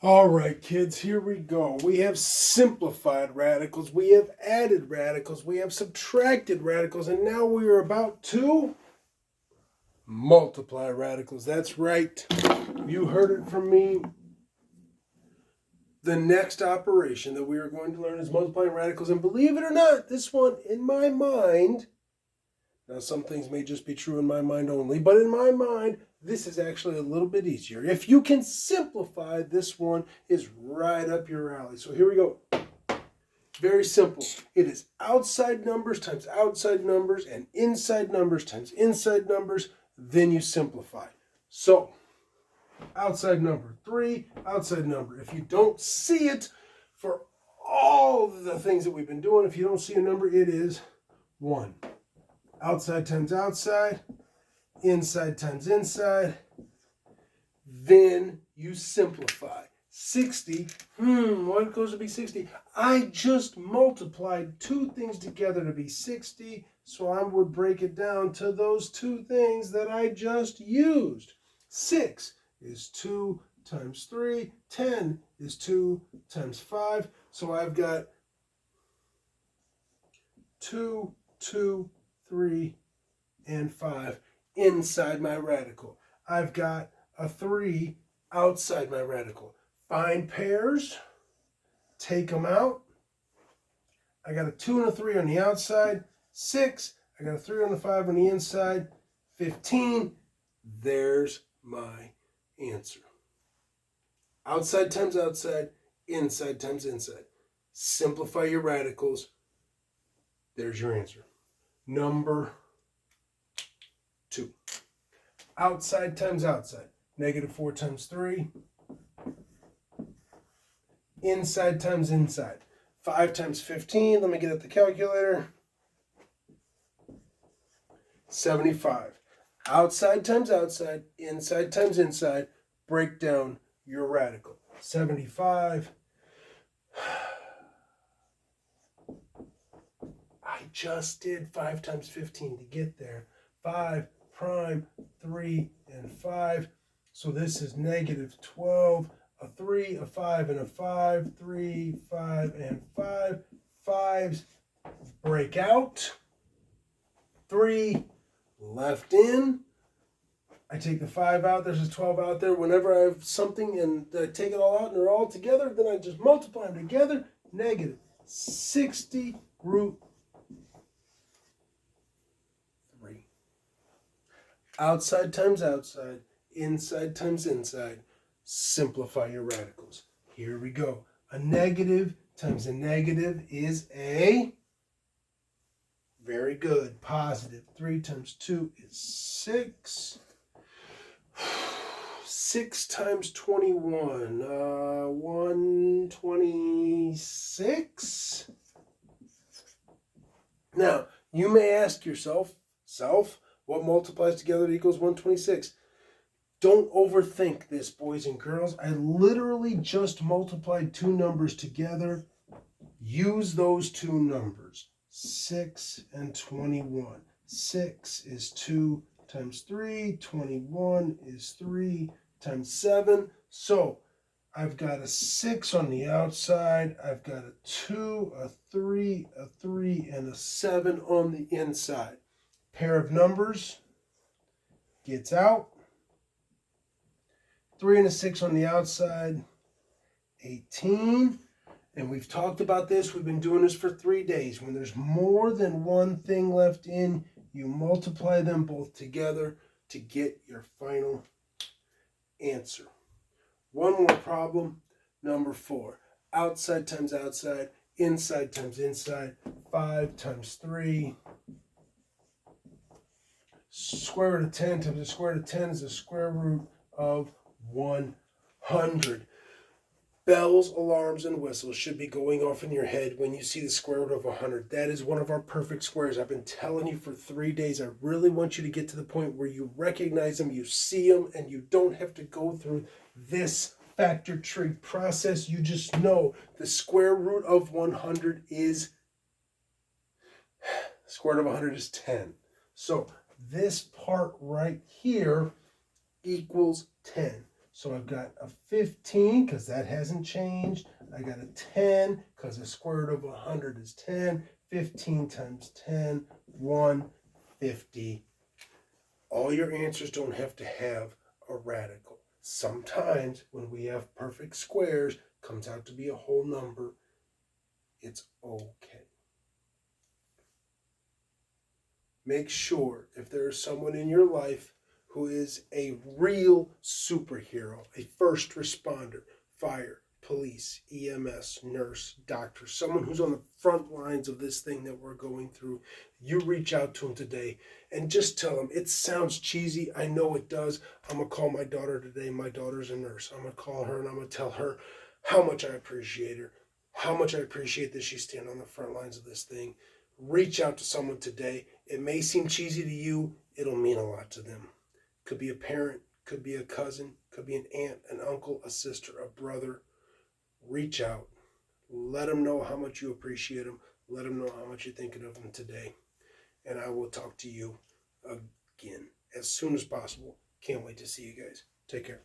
All right, kids, here we go. We have simplified radicals, we have added radicals, we have subtracted radicals, and now we are about to multiply radicals. That's right. You heard it from me. The next operation that we are going to learn is multiplying radicals, and believe it or not, this one, in my mind, now some things may just be true in my mind only, but in my mind, this is actually a little bit easier. If you can simplify, this one is right up your alley. So here we go. Very simple. It is outside numbers times outside numbers and inside numbers times inside numbers. Then you simplify. So, outside number 3, outside number. If you don't see it for all the things that we've been doing, if you don't see a number, it is 1. Outside times outside, inside times inside, then you simplify. 60, what goes to be 60? I just multiplied two things together to be 60, so I would break it down to those two things that I just used. 6 is 2 times 3, 10 is 2 times 5, so I've got 2, 2, 3, and 5 inside my radical. I've got a 3 outside my radical. Find pairs, take them out. I got a 2 and a 3 on the outside. 6, I got a 3 and a 5 on the inside. 15, there's my answer. Outside times outside, inside times inside. Simplify your radicals. There's your answer. Number 2. Outside times outside. Negative 4 times 3. Inside times inside. 5 times 15. Let me get at the calculator. 75. Outside times outside. Inside times inside. Break down your radical. 75. I just did 5 times 15 to get there. 5 prime, 3, and 5. So this is negative 12. A 3, a 5, and a 5. 3, 5, and 5. 5s break out. 3 left in. I take the 5 out. There's a 12 out there. Whenever I have something and I take it all out and they're all together, then I just multiply them together. Negative 60 root 3. Outside times outside. Inside times inside. Simplify your radicals. Here we go. A negative times a negative is a, very good, positive. 3 times 2 is 6. 6 times 21, 126. Now, you may ask yourself, what multiplies together equals 126? Don't overthink this, boys and girls. I literally just multiplied two numbers together. Use those two numbers, 6 and 21. 6 is 2 times 3. 21 is 3 times 7. So I've got a 6 on the outside. I've got a 2, a 3, a 3, and a 7 on the inside. Pair of numbers gets out. 3 and a 6 on the outside, 18. And we've talked about this. We've been doing this for 3 days. When there's more than one thing left in, you multiply them both together to get your final answer. One more problem, number 4. Outside times outside, inside times inside. 5 times 3. Square root of 10 times the square root of 10 is the square root of 100. Bells, alarms, and whistles should be going off in your head when you see the square root of 100. That is one of our perfect squares. I've been telling you for 3 days. I really want you to get to the point where you recognize them, you see them, and you don't have to go through this factor tree process. You just know the square root of 100 is, square root of 100 is 10. So this part right here equals 10. So I've got a 15 because that hasn't changed. I got a 10 because the square root of 100 is 10. 15 times 10, 150. All your answers don't have to have a radical. Sometimes when we have perfect squares, comes out to be a whole number, it's okay. Make sure if there is someone in your life who is a real superhero, a first responder, fire, police, EMS, nurse, doctor, someone who's on the front lines of this thing that we're going through, you reach out to them today and just tell them, it sounds cheesy, I know it does. I'm going to call my daughter today. My daughter's a nurse. I'm going to call her and I'm going to tell her how much I appreciate her, how much I appreciate that she's standing on the front lines of this thing. Reach out to someone today. It may seem cheesy to you. It'll mean a lot to them. Could be a parent, could be a cousin, could be an aunt, an uncle, a sister, a brother. Reach out. Let them know how much you appreciate them. Let them know how much you're thinking of them today. And I will talk to you again as soon as possible. Can't wait to see you guys. Take care.